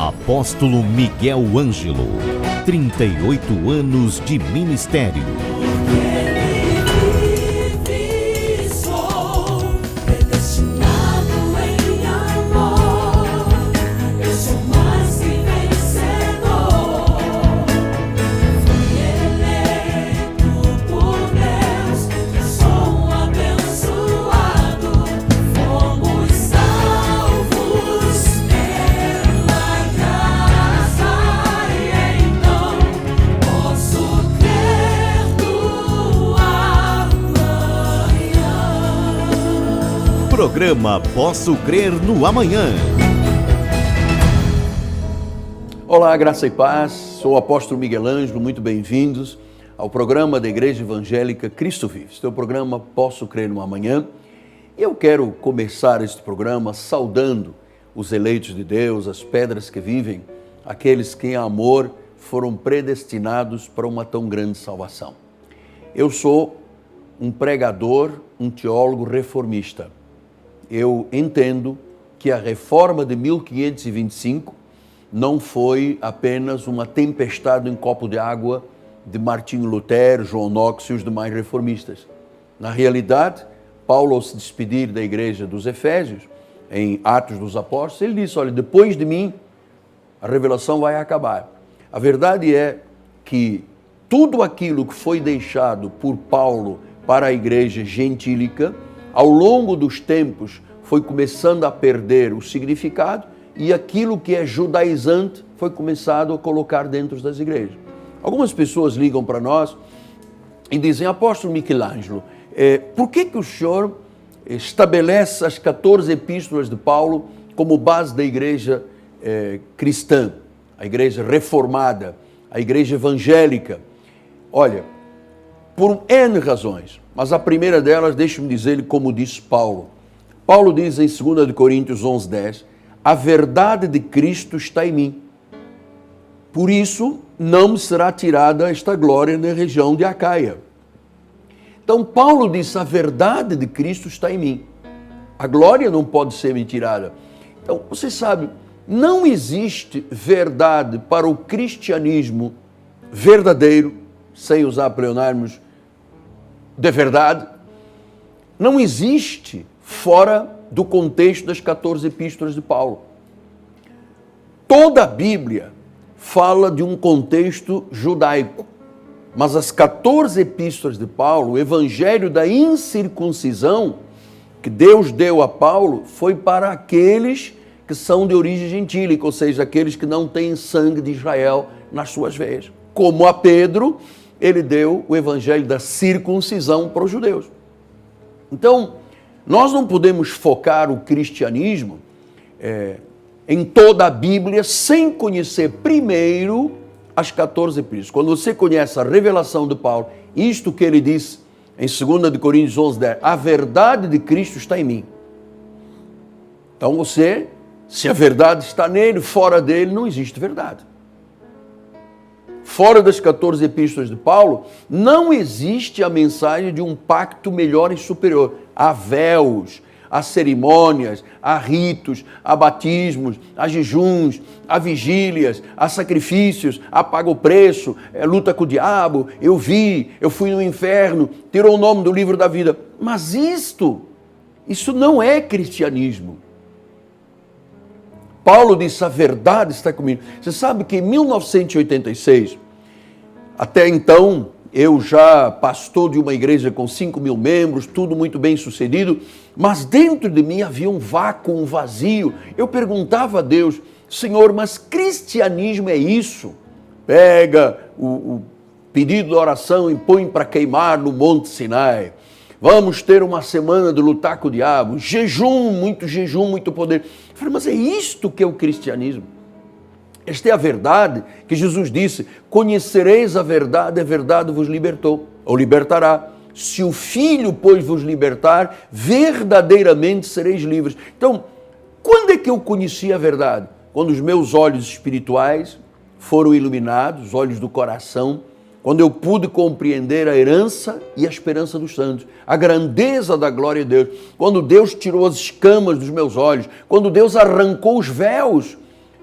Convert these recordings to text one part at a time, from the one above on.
Apóstolo Miguel Ângelo, 38 anos de ministério. Programa Posso Crer no Amanhã. Olá, graça e paz. Sou o apóstolo Miguel Ângelo, muito bem-vindos ao programa da Igreja Evangélica Cristo Vive. Este é o programa Posso Crer no Amanhã. E eu quero começar este programa saudando os eleitos de Deus, as pedras que vivem, aqueles que em amor foram predestinados para uma tão grande salvação. Eu sou um pregador, um teólogo reformista. Eu entendo que a reforma de 1525 não foi apenas uma tempestade em copo de água de Martinho Lutero, João Knox e os demais reformistas. Na realidade, Paulo, ao se despedir da igreja dos Efésios, em Atos dos Apóstolos, ele disse, olha, depois de mim, a revelação vai acabar. A verdade é que tudo aquilo que foi deixado por Paulo para a igreja gentílica, ao longo dos tempos, foi começando a perder o significado e aquilo que é judaizante foi começado a colocar dentro das igrejas. Algumas pessoas ligam para nós e dizem, apóstolo Michelangelo, por que o senhor estabelece as 14 epístolas de Paulo como base da igreja cristã, a igreja reformada, a igreja evangélica? Olha, por N razões, mas a primeira delas, deixe-me dizer-lhe como disse Paulo. Paulo diz em 2 Coríntios 11:10, a verdade de Cristo está em mim. Por isso, não me será tirada esta glória na região de Acaia. Então, Paulo diz, a verdade de Cristo está em mim. A glória não pode ser me tirada. Então, você sabe, não existe verdade para o cristianismo verdadeiro, sem usar pleonasmos, de verdade, não existe fora do contexto das 14 epístolas de Paulo. Toda a Bíblia fala de um contexto judaico, mas as 14 epístolas de Paulo, o evangelho da incircuncisão que Deus deu a Paulo foi para aqueles que são de origem gentílica, ou seja, aqueles que não têm sangue de Israel nas suas veias. Como a Pedro, ele deu o evangelho da circuncisão para os judeus. Então, nós não podemos focar o cristianismo em toda a Bíblia sem conhecer primeiro as 14 epístolas. Quando você conhece a revelação de Paulo, isto que ele diz em 2 Coríntios 11:10, a verdade de Cristo está em mim. Então você, se a verdade está nele, fora dele não existe verdade. Fora das 14 epístolas de Paulo, não existe a mensagem de um pacto melhor e superior. Há véus, há cerimônias, há ritos, há batismos, há jejuns, há vigílias, há sacrifícios, há paga o preço, luta com o diabo, eu fui no inferno, tirou o nome do livro da vida. Mas isso não é cristianismo. Paulo disse, a verdade está comigo. Você sabe que em 1986, até então, eu já pastor de uma igreja com 5.000 membros, tudo muito bem sucedido, mas dentro de mim havia um vácuo, um vazio. Eu perguntava a Deus, Senhor, mas cristianismo é isso? Pega o pedido de oração e põe para queimar no Monte Sinai. Vamos ter uma semana de lutar com o diabo, jejum, muito poder. Eu falei, mas é isto que é o cristianismo. Esta é a verdade que Jesus disse, conhecereis a verdade vos libertou, ou libertará. Se o Filho, pois, vos libertar, verdadeiramente sereis livres. Então, quando é que eu conheci a verdade? Quando os meus olhos espirituais foram iluminados, os olhos do coração, quando eu pude compreender a herança e a esperança dos santos, a grandeza da glória de Deus, quando Deus tirou as escamas dos meus olhos, quando Deus arrancou os véus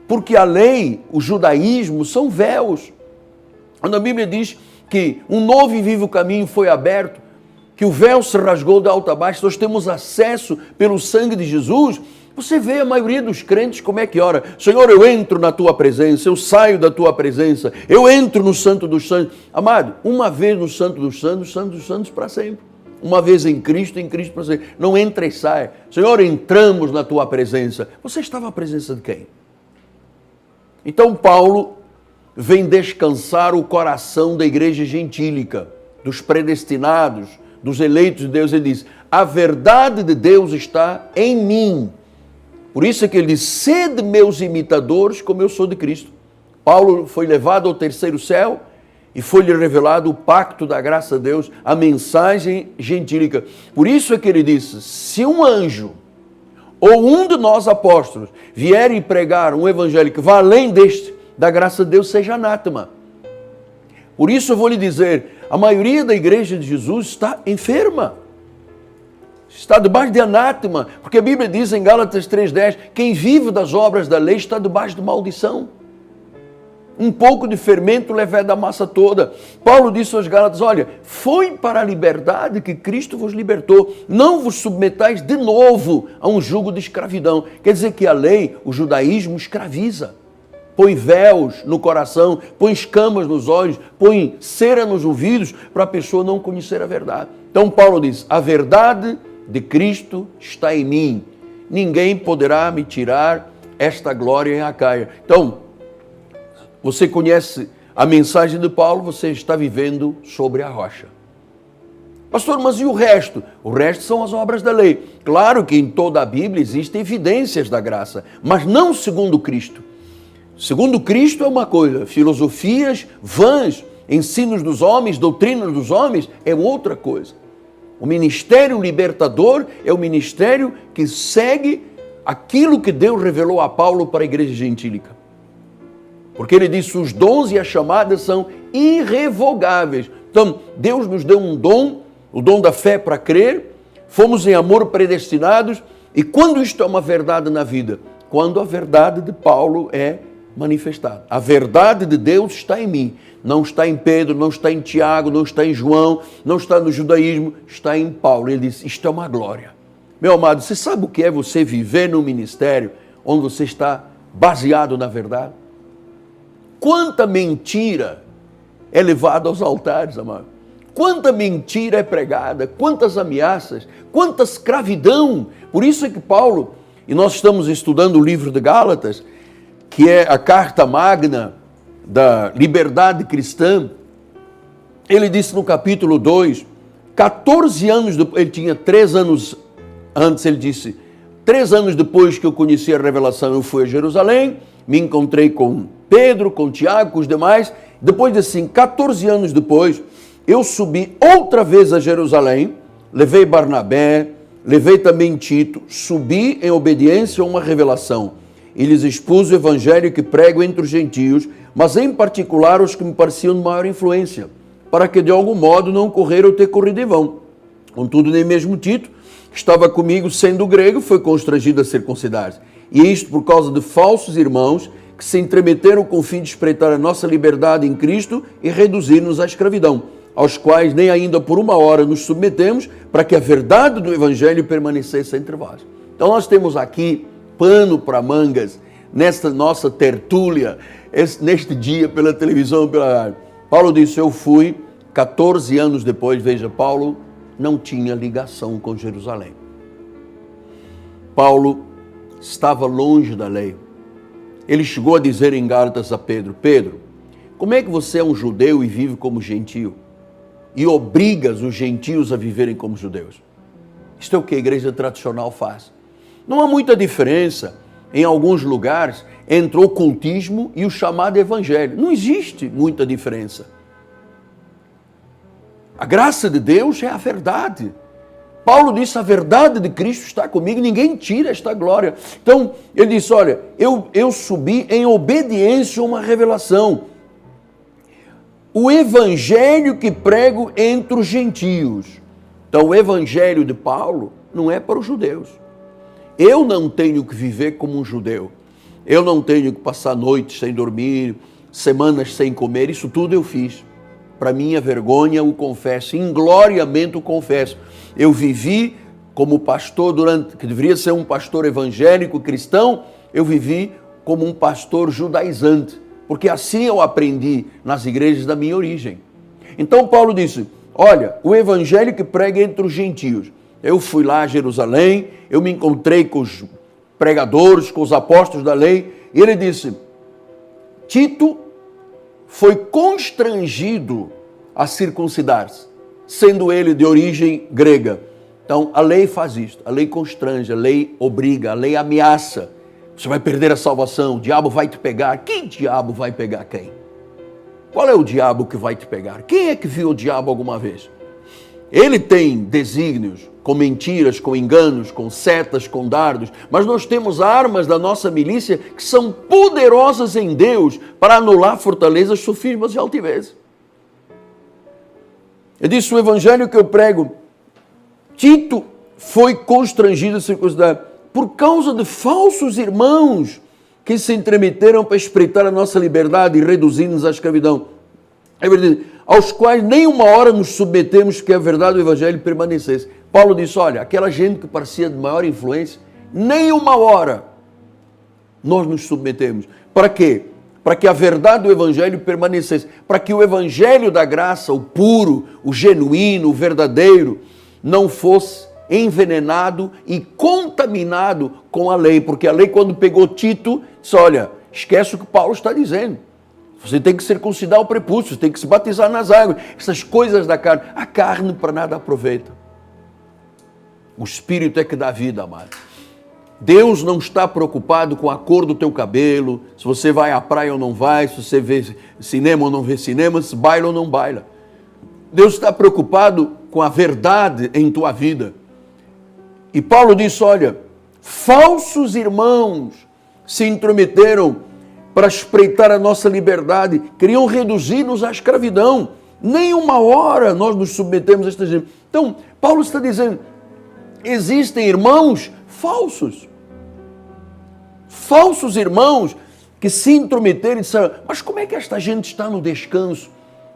porque a lei, o judaísmo, são véus. Quando a Bíblia diz que um novo e vivo caminho foi aberto, que o véu se rasgou de alto a baixo, nós temos acesso pelo sangue de Jesus. Você vê a maioria dos crentes como é que ora: Senhor, eu entro na tua presença, eu saio da tua presença, eu entro no Santo dos Santos. Amado, uma vez no Santo dos Santos para sempre. Uma vez em Cristo para sempre. Não entra e sai. Senhor, entramos na tua presença. Você estava na presença de quem? Então Paulo vem descansar o coração da igreja gentílica, dos predestinados, dos eleitos de Deus. Ele diz: a verdade de Deus está em mim. Por isso é que ele diz: sede meus imitadores como eu sou de Cristo. Paulo foi levado ao terceiro céu e foi-lhe revelado o pacto da graça de Deus, a mensagem gentílica. Por isso é que ele disse: se um anjo ou um de nós apóstolos vier e pregar um evangelho que vá além deste, da graça de Deus, seja anátema. Por isso eu vou lhe dizer, a maioria da igreja de Jesus está enferma. Está debaixo de anátema, porque a Bíblia diz em Gálatas 3,10, quem vive das obras da lei está debaixo de maldição. Um pouco de fermento leveda a massa toda. Paulo disse aos Gálatas: olha, foi para a liberdade que Cristo vos libertou. Não vos submetais de novo a um jugo de escravidão. Quer dizer que a lei, o judaísmo, escraviza. Põe véus no coração, põe escamas nos olhos, põe cera nos ouvidos para a pessoa não conhecer a verdade. Então Paulo diz: a verdade de Cristo está em mim. Ninguém poderá me tirar esta glória em Acaia. Então, você conhece a mensagem de Paulo, você está vivendo sobre a rocha. Pastor, mas e o resto? O resto são as obras da lei. Claro que em toda a Bíblia existem evidências da graça, mas não segundo Cristo. Segundo Cristo é uma coisa, filosofias vãs, ensinos dos homens, doutrinas dos homens é outra coisa. O ministério libertador é o ministério que segue aquilo que Deus revelou a Paulo para a igreja gentílica. Porque ele disse: os dons e as chamadas são irrevogáveis. Então, Deus nos deu um dom, o dom da fé para crer, fomos em amor predestinados. E quando isto é uma verdade na vida? Quando a verdade de Paulo é manifestada. A verdade de Deus está em mim. Não está em Pedro, não está em Tiago, não está em João, não está no judaísmo, está em Paulo. Ele disse: isto é uma glória. Meu amado, você sabe o que é você viver num ministério onde você está baseado na verdade? Quanta mentira é levada aos altares, amado. Quanta mentira é pregada, quantas ameaças, quanta escravidão. Por isso é que Paulo, e nós estamos estudando o livro de Gálatas, que é a carta magna da liberdade cristã, ele disse no capítulo 2, 14 anos depois, ele tinha 3 anos antes, ele disse: 3 anos depois que eu conheci a revelação, eu fui a Jerusalém, me encontrei com Pedro, com Tiago, com os demais. Depois de assim, 14 anos depois, eu subi outra vez a Jerusalém, levei Barnabé, levei também Tito, subi em obediência a uma revelação e lhes expus o evangelho que prego entre os gentios, mas em particular os que me pareciam de maior influência, para que de algum modo não correr ou ter corrido em vão. Contudo, nem mesmo Tito, que estava comigo sendo grego, foi constrangido a circuncidar-se. E isto por causa de falsos irmãos que se entremeteram com o fim de espreitar a nossa liberdade em Cristo e reduzir-nos à escravidão, aos quais nem ainda por uma hora nos submetemos, para que a verdade do Evangelho permanecesse entre vós. Então nós temos aqui pano para mangas, nesta nossa tertúlia, neste dia pela televisão, pela rádio. Paulo disse: eu fui, 14 anos depois, veja, Paulo não tinha ligação com Jerusalém. Paulo estava longe da lei. Ele chegou a dizer em Gálatas a Pedro: Pedro, como é que você é um judeu e vive como gentio? E obrigas os gentios a viverem como judeus? Isto é o que a igreja tradicional faz. Não há muita diferença, em alguns lugares, entre o ocultismo e o chamado evangelho. Não existe muita diferença. A graça de Deus é a verdade. Paulo disse: a verdade de Cristo está comigo, ninguém tira esta glória. Então, ele disse: olha, eu subi em obediência a uma revelação. O evangelho que prego entre os gentios. Então, o evangelho de Paulo não é para os judeus. Eu não tenho que viver como um judeu. eu não tenho que passar noites sem dormir, semanas sem comer, isso tudo eu fiz. Para minha vergonha o confesso, ingloriamente o confesso. Eu vivi como pastor que deveria ser um pastor evangélico cristão, eu vivi como um pastor judaizante, porque assim eu aprendi nas igrejas da minha origem. Então Paulo disse, olha, o evangelho que prega entre os gentios. Eu fui lá a Jerusalém, eu me encontrei com os pregadores, com os apóstolos da lei, e ele disse, Tito foi constrangido a circuncidar-se, sendo ele de origem grega. Então, a lei faz isto, a lei constrange, a lei obriga, a lei ameaça. Você vai perder a salvação, o diabo vai te pegar. Quem diabo vai pegar quem? Qual é o diabo que vai te pegar? Quem é que viu o diabo alguma vez? Ele tem desígnios, com mentiras, com enganos, com setas, com dardos, mas nós temos armas da nossa milícia que são poderosas em Deus para anular fortalezas, sofismas e altivez. Eu disse, o evangelho que eu prego, Tito foi constrangido a circuncidar por causa de falsos irmãos que se intrometeram para espreitar a nossa liberdade e reduzir-nos à escravidão. É verdade, aos quais nem uma hora nos submetemos que a verdade do evangelho permanecesse. Paulo disse, olha, aquela gente que parecia de maior influência, nem uma hora nós nos submetemos. Para quê? Para que a verdade do evangelho permanecesse, para que o evangelho da graça, o puro, o genuíno, o verdadeiro, não fosse envenenado e contaminado com a lei, porque a lei quando pegou Tito, disse, olha, esquece o que Paulo está dizendo. Você tem que circuncidar o prepúcio, você tem que se batizar nas águas. Essas coisas da carne, a carne para nada aproveita. O Espírito é que dá vida, amado. Deus não está preocupado com a cor do teu cabelo, se você vai à praia ou não vai, se você vê cinema ou não vê cinema, se baila ou não baila. Deus está preocupado com a verdade em tua vida. E Paulo disse, olha, falsos irmãos se intrometeram para espreitar a nossa liberdade, queriam reduzir-nos à escravidão. Nem uma hora nós nos submetemos a esta gente. Então, Paulo está dizendo, existem irmãos falsos. Falsos irmãos que se intrometeram e disseram, mas como é que esta gente está no descanso?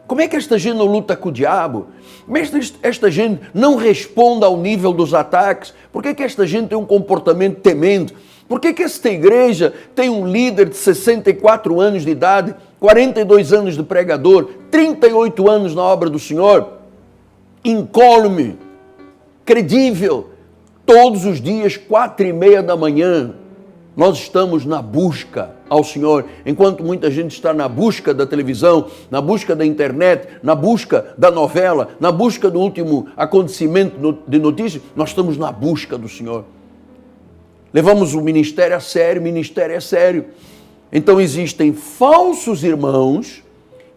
Como é que esta gente não luta com o diabo? Como é que esta gente não responde ao nível dos ataques? Por que esta gente tem um comportamento temente? Por que esta igreja tem um líder de 64 anos de idade, 42 anos de pregador, 38 anos na obra do Senhor, incólume, credível, todos os dias, 4:30 da manhã, nós estamos na busca ao Senhor, enquanto muita gente está na busca da televisão, na busca da internet, na busca da novela, na busca do último acontecimento de notícias, nós estamos na busca do Senhor. Levamos o ministério a sério, o ministério é sério. Então existem falsos irmãos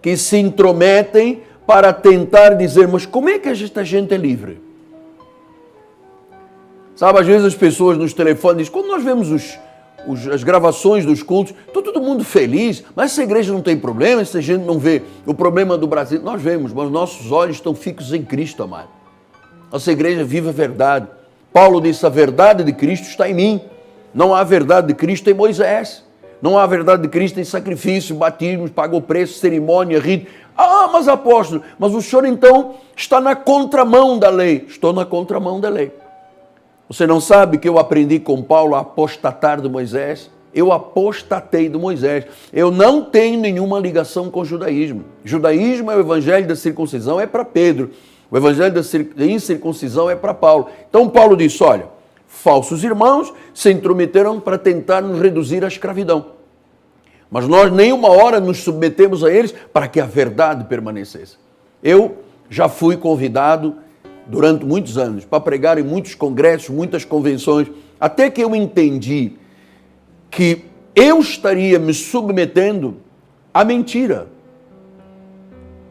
que se intrometem para tentar dizer, mas como é que esta gente é livre? Sabe, às vezes as pessoas nos telefones dizem, quando nós vemos as gravações dos cultos, está todo mundo feliz, mas essa igreja não tem problema, essa gente não vê o problema do Brasil. Nós vemos, mas nossos olhos estão fixos em Cristo, amado. Nossa igreja vive a verdade. Paulo disse, a verdade de Cristo está em mim. Não há verdade de Cristo em Moisés. Não há verdade de Cristo em sacrifício, batismo, pagou preço, cerimônia, rito. Ah, mas apóstolo, mas o senhor então está na contramão da lei. Estou na contramão da lei. Você não sabe que eu aprendi com Paulo a apostatar de Moisés? Eu apostatei de Moisés. Eu não tenho nenhuma ligação com o judaísmo. Judaísmo é o evangelho da circuncisão, é para Pedro. O evangelho da incircuncisão é para Paulo. Então Paulo disse, olha, falsos irmãos se intrometeram para tentar nos reduzir à escravidão. Mas nós nem uma hora nos submetemos a eles para que a verdade permanecesse. Eu já fui convidado durante muitos anos para pregar em muitos congressos, muitas convenções, até que eu entendi que eu estaria me submetendo à mentira.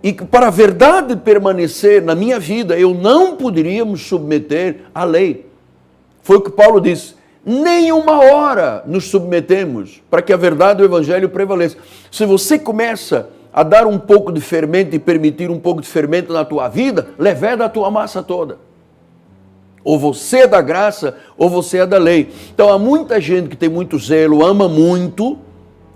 E que para a verdade permanecer na minha vida, eu não poderia me submeter à lei. Foi o que Paulo disse, nem uma hora nos submetemos para que a verdade do evangelho prevaleça. Se você começa a dar um pouco de fermento e permitir um pouco de fermento na tua vida, leveda a tua massa toda. Ou você é da graça, ou você é da lei. Então há muita gente que tem muito zelo, ama muito,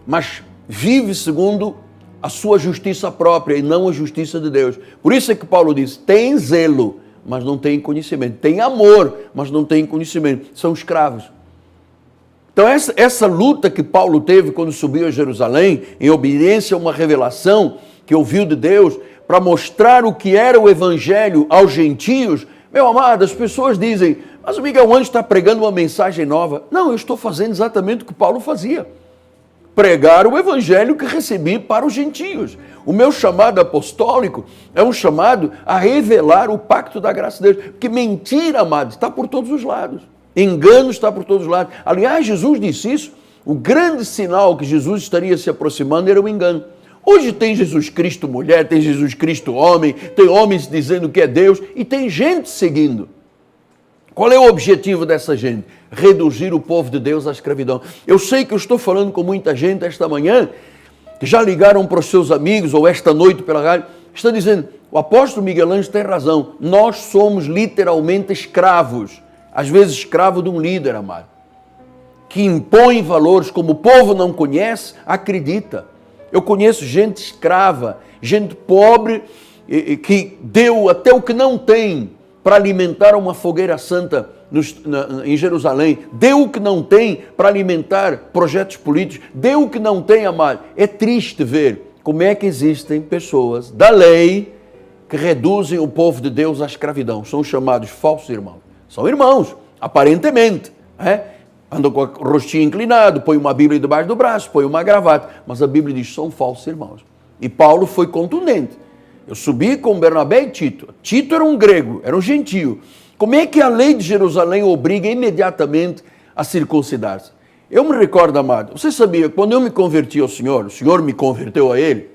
mas vive segundo a sua justiça própria e não a justiça de Deus. Por isso é que Paulo diz, tem zelo, mas não tem conhecimento. Tem amor, mas não tem conhecimento. São escravos. Então essa luta que Paulo teve quando subiu a Jerusalém, em obediência a uma revelação que ouviu de Deus, para mostrar o que era o evangelho aos gentios, meu amado, as pessoas dizem, mas o Miguel Ângelo está pregando uma mensagem nova. Não, eu estou fazendo exatamente o que Paulo fazia. Pregar o evangelho que recebi para os gentios. O meu chamado apostólico é um chamado a revelar o pacto da graça de Deus. Porque mentira, amado, está por todos os lados. Engano está por todos os lados. Aliás, Jesus disse isso. O grande sinal que Jesus estaria se aproximando era o engano. Hoje tem Jesus Cristo mulher, tem Jesus Cristo homem, tem homens dizendo que é Deus e tem gente seguindo. Qual é o objetivo dessa gente? Reduzir o povo de Deus à escravidão. Eu sei que eu estou falando com muita gente esta manhã, que já ligaram para os seus amigos, ou esta noite pela rádio, está dizendo, o apóstolo Miguel Ângelo tem razão, nós somos literalmente escravos, às vezes escravo de um líder, amado, que impõe valores como o povo não conhece, acredita. Eu conheço gente escrava, gente pobre, que deu até o que não tem para alimentar uma fogueira santa em Jerusalém, deu o que não tem para alimentar projetos políticos, deu o que não tem, amado. É triste ver como é que existem pessoas da lei que reduzem o povo de Deus à escravidão. São chamados falsos irmãos. São irmãos, aparentemente, andam com o rostinho inclinado, põe uma Bíblia debaixo do braço, põe uma gravata, mas a Bíblia diz que são falsos irmãos. E Paulo foi contundente. Eu subi com Bernabé e Tito. Tito era um grego, era um gentio. Como é que a lei de Jerusalém obriga imediatamente a circuncidar-se? Eu me recordo, amado, você sabia, quando eu me converti ao Senhor, o Senhor me converteu a Ele,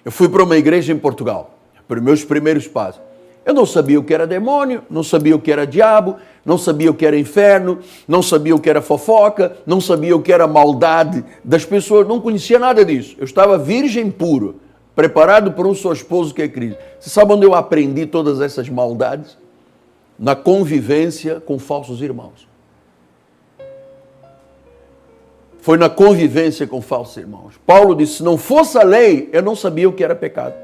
eu fui para uma igreja em Portugal, para os meus primeiros passos. Eu não sabia o que era demônio, não sabia o que era diabo, não sabia o que era inferno, não sabia o que era fofoca, não sabia o que era maldade das pessoas, não conhecia nada disso. Eu estava virgem puro, preparado por um só esposo que é Cristo. Você sabe onde eu aprendi todas essas maldades? Na convivência com falsos irmãos. Foi na convivência com falsos irmãos. Paulo disse, se não fosse a lei, eu não sabia o que era pecado.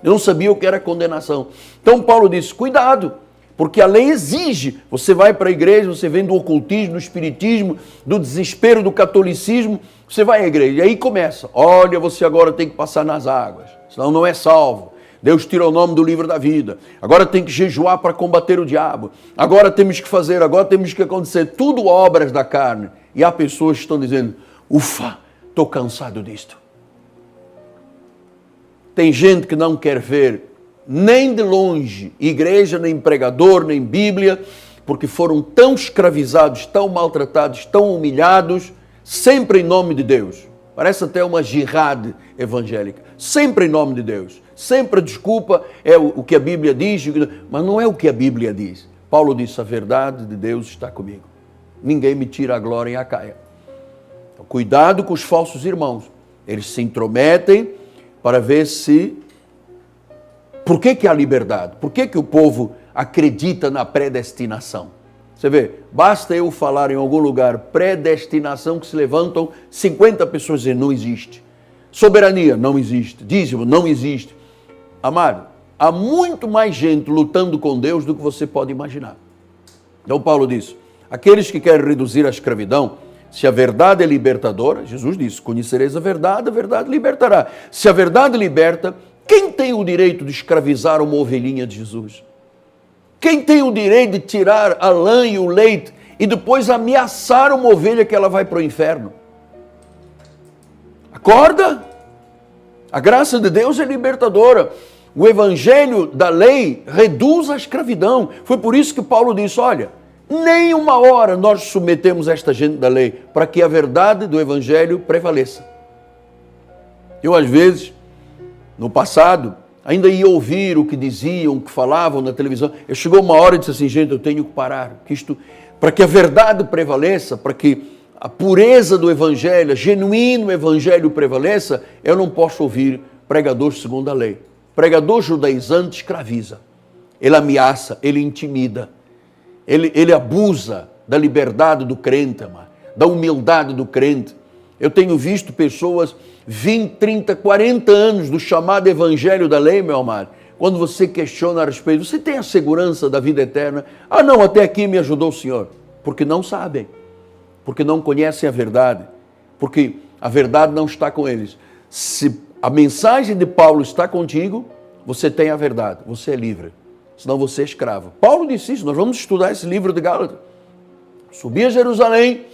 Eu não sabia o que era condenação. Então Paulo disse, cuidado, porque a lei exige. Você vai para a igreja, você vem do ocultismo, do espiritismo, do desespero, do catolicismo, você vai à igreja. E aí começa, olha, você agora tem que passar nas águas, senão não é salvo. Deus tira o nome do livro da vida. Agora tem que jejuar para combater o diabo. Agora temos que fazer, agora temos que acontecer. Tudo obras da carne. E há pessoas que estão dizendo, ufa, estou cansado disto. Tem gente que não quer ver nem de longe igreja, nem pregador, nem Bíblia, porque foram tão escravizados, tão maltratados, tão humilhados, sempre em nome de Deus. Parece até uma jihad evangélica. Sempre em nome de Deus. Sempre a desculpa é o que a Bíblia diz, mas não é o que a Bíblia diz. Paulo disse, a verdade de Deus está comigo. Ninguém me tira a glória em Acaia. Então, cuidado com os falsos irmãos. Eles se intrometem para ver se... Por que há liberdade? Por que o povo acredita na predestinação? Você vê, basta eu falar em algum lugar predestinação que se levantam 50 pessoas dizendo não existe. Soberania, não existe. Dízimo, não existe. Amado, há muito mais gente lutando com Deus do que você pode imaginar. Então Paulo diz, aqueles que querem reduzir a escravidão, se a verdade é libertadora, Jesus disse, conhecereis a verdade libertará. Se a verdade liberta, quem tem o direito de escravizar uma ovelhinha de Jesus? Quem tem o direito de tirar a lã e o leite e depois ameaçar uma ovelha que ela vai para o inferno? Acorda! A graça de Deus é libertadora. O evangelho da lei reduz a escravidão. Foi por isso que Paulo disse, olha, nem uma hora nós submetemos esta gente da lei para que a verdade do evangelho prevaleça. Eu, às vezes, no passado, ainda ia ouvir o que diziam, o que falavam na televisão. Chegou uma hora e disse assim, gente, eu tenho que parar. Para que a verdade prevaleça, para que a pureza do evangelho, genuíno evangelho prevaleça, eu não posso ouvir pregador segundo a lei. Pregador judaizante escraviza. Ele ameaça, ele intimida. Ele abusa da liberdade do crente, amado, da humildade do crente. Eu tenho visto pessoas 20, 30, 40 anos do chamado evangelho da lei, meu amado. Quando você questiona a respeito, você tem a segurança da vida eterna? Ah, não, até aqui me ajudou o Senhor. Porque não sabem, porque não conhecem a verdade, porque a verdade não está com eles. Se a mensagem de Paulo está contigo, você tem a verdade, você é livre. Senão você é escravo. Paulo disse isso, nós vamos estudar esse livro de Gálatas. Subi a Jerusalém,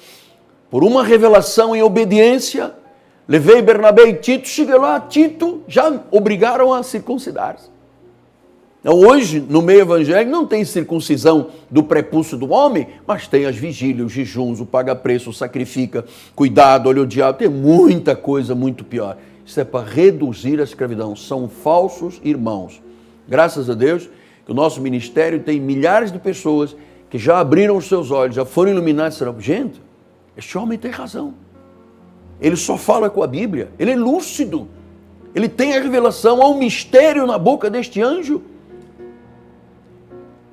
por uma revelação em obediência, levei Bernabé e Tito, cheguei lá, Tito já obrigaram a circuncidar-se. Então, hoje, no meio evangélico, não tem circuncisão do prepúcio do homem, mas tem as vigílias, os jejuns, o paga-preço, o sacrifica, cuidado, olha o diabo, tem muita coisa muito pior. Isso é para reduzir a escravidão. São falsos irmãos. Graças a Deus que o nosso ministério tem milhares de pessoas que já abriram os seus olhos, já foram iluminados e disseram, gente, este homem tem razão. Ele só fala com a Bíblia, ele é lúcido, ele tem a revelação, há um mistério na boca deste anjo.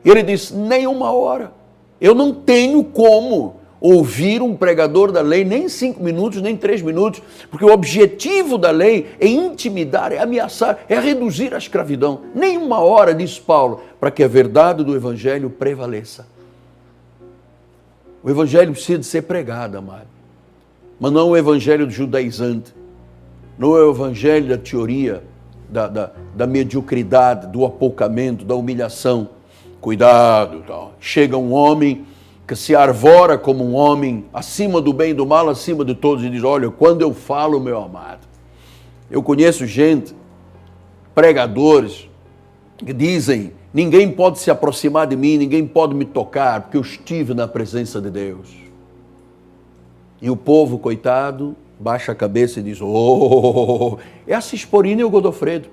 E ele diz, nem uma hora, eu não tenho como ouvir um pregador da lei, nem 5 minutos, nem 3 minutos, porque o objetivo da lei é intimidar, é ameaçar, é reduzir a escravidão. Nem uma hora, diz Paulo, para que a verdade do evangelho prevaleça. O evangelho precisa de ser pregado, amado. Mas não o evangelho judaizante, não é o evangelho da teoria, da mediocridade, do apoucamento, da humilhação. Cuidado, tal. Chega um homem que se arvora como um homem acima do bem e do mal, acima de todos, e diz, olha, quando eu falo, meu amado, eu conheço gente, pregadores, que dizem, ninguém pode se aproximar de mim, ninguém pode me tocar, porque eu estive na presença de Deus. E o povo, coitado, baixa a cabeça e diz, oh, é a Cisporina e o Godofredo.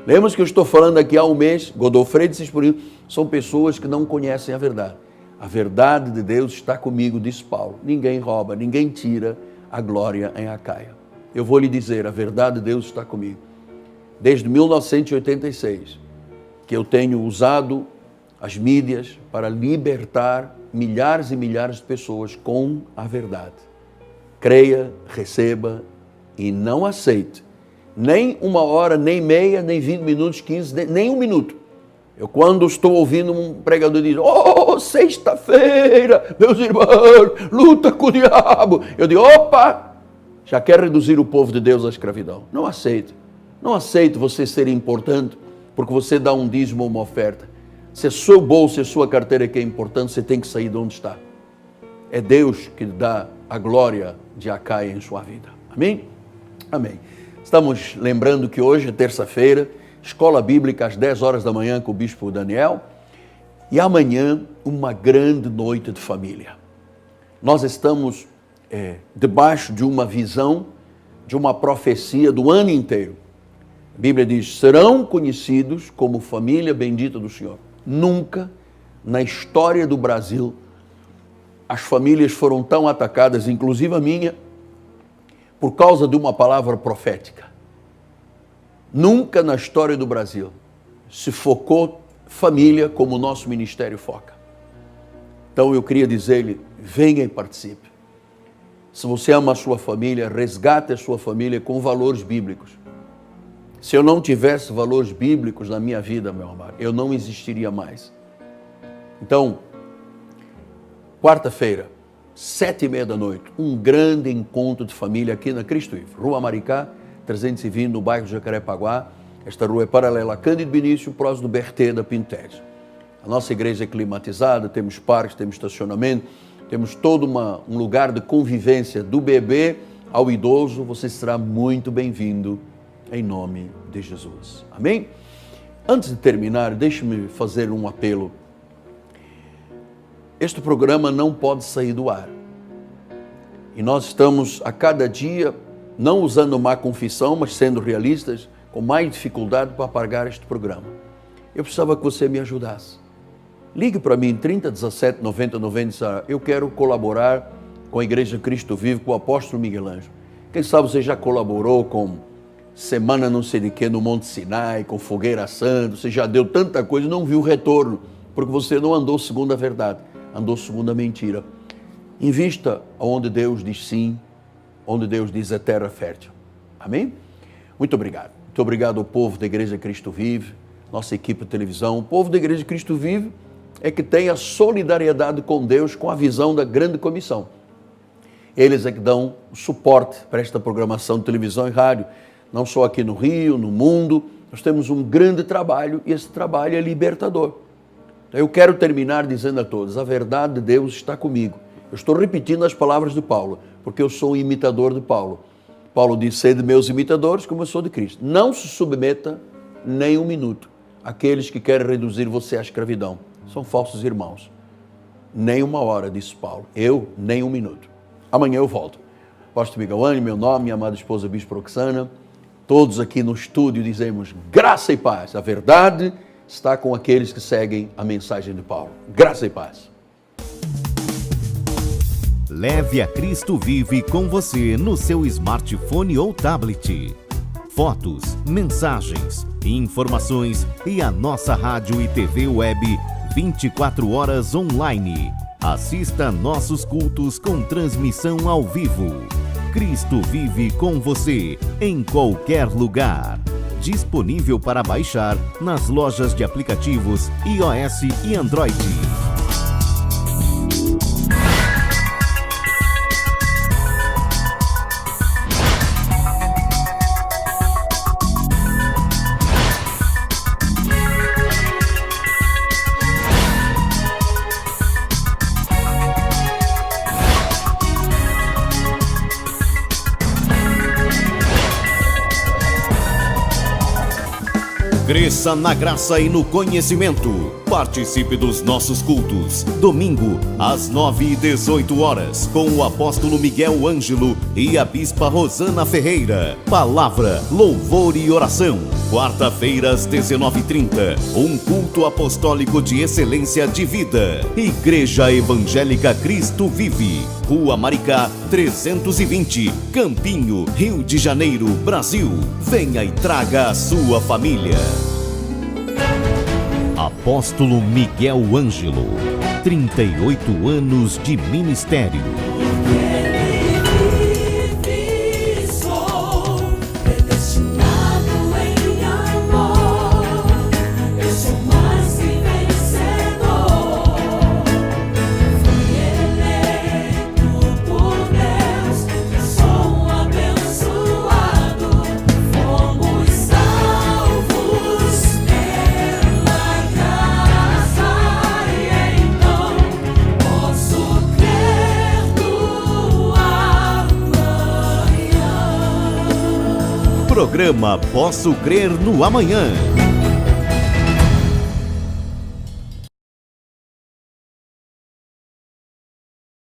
Lembra que eu estou falando aqui há um mês, Godofredo e Cisporino são pessoas que não conhecem a verdade. A verdade de Deus está comigo, diz Paulo. Ninguém rouba, ninguém tira a glória em Acaia. Eu vou lhe dizer, a verdade de Deus está comigo. Desde 1986, que eu tenho usado as mídias para libertar milhares e milhares de pessoas com a verdade. Creia, receba e não aceite nem 1 hora, nem meia, nem 20 minutos, 15, nem 1 minuto. Eu, quando estou ouvindo um pregador dizer, oh, sexta-feira, meus irmãos, luta com o diabo. Eu digo, opa, já quer reduzir o povo de Deus à escravidão. Não aceito. Não aceito você ser importante porque você dá um dízimo ou uma oferta. Se é seu bolso, se é sua carteira que é importante, você tem que sair de onde está. É Deus que dá a glória de Acaia em sua vida. Amém? Amém. Estamos lembrando que hoje é terça-feira, escola bíblica às 10 horas da manhã com o bispo Daniel, e amanhã uma grande noite de família. Nós estamos debaixo de uma visão, de uma profecia do ano inteiro. A Bíblia diz, serão conhecidos como família bendita do Senhor. Nunca na história do Brasil as famílias foram tão atacadas, inclusive a minha, por causa de uma palavra profética. Nunca na história do Brasil se focou família como o nosso ministério foca. Então eu queria dizer-lhe, venha e participe. Se você ama a sua família, resgate a sua família com valores bíblicos. Se eu não tivesse valores bíblicos na minha vida, meu amado, eu não existiria mais. Então, quarta-feira, 7h30 da noite, um grande encontro de família aqui na Cristo Vive, Rua Maricá, 320, no bairro Jacarepaguá. Esta rua é paralela a Cândido Benício, próximo do Bertê da Pintés. A nossa igreja é climatizada, temos parques, temos estacionamento, temos todo um lugar de convivência do bebê ao idoso. Você será muito bem-vindo em nome de Jesus. Amém? Antes de terminar, deixe-me fazer um apelo. Este programa não pode sair do ar. E nós estamos a cada dia, não usando má confissão, mas sendo realistas, com mais dificuldade para pagar este programa. Eu precisava que você me ajudasse. Ligue para mim, 30 17 90 90, eu quero colaborar com a Igreja Cristo Vive, com o apóstolo Miguel Ângelo. Quem sabe você já colaborou com semana não sei de que no Monte Sinai, com Fogueira Santa, você já deu tanta coisa e não viu retorno, porque você não andou segundo a verdade. andou segundo a mentira. Invista onde Deus diz sim, onde Deus diz é terra fértil. Amém? Muito obrigado. Muito obrigado ao povo da Igreja Cristo Vive, nossa equipe de televisão. O povo da Igreja Cristo Vive é que tem a solidariedade com Deus, com a visão da grande comissão. Eles é que dão suporte para esta programação de televisão e rádio, não só aqui no Rio, no mundo. Nós temos um grande trabalho e esse trabalho é libertador. Eu quero terminar dizendo a todos, a verdade de Deus está comigo. Eu estou repetindo as palavras de Paulo, porque eu sou um imitador de Paulo. Paulo diz, sede meus imitadores como eu sou de Cristo. Não se submeta nem um minuto àqueles que querem reduzir você à escravidão. São falsos irmãos. Nem uma hora, disse Paulo. Eu, nem um minuto. Amanhã eu volto. Apóstolo Miguel Ângelo, meu nome, minha amada esposa Bispo Roxana, todos aqui no estúdio dizemos graça e paz. A verdade está com aqueles que seguem a mensagem de Paulo. Graça e paz. Leve a Cristo Vive com você no seu smartphone ou tablet. Fotos, mensagens, informações e a nossa rádio e TV web 24 horas online. Assista nossos cultos com transmissão ao vivo. Cristo vive com você em qualquer lugar. Disponível para baixar nas lojas de aplicativos iOS e Android. Cresça na graça e no conhecimento. Participe dos nossos cultos. Domingo, às 9h18, com o apóstolo Miguel Ângelo e a bispa Rosana Ferreira. Palavra, louvor e oração. Quarta-feira, às 19h30, um culto apostólico de excelência de vida. Igreja Evangélica Cristo Vive. Rua Maricá, 320, Campinho, Rio de Janeiro, Brasil. Venha e traga a sua família. Apóstolo Miguel Ângelo, 38 anos de ministério. Programa Posso Crer no Amanhã.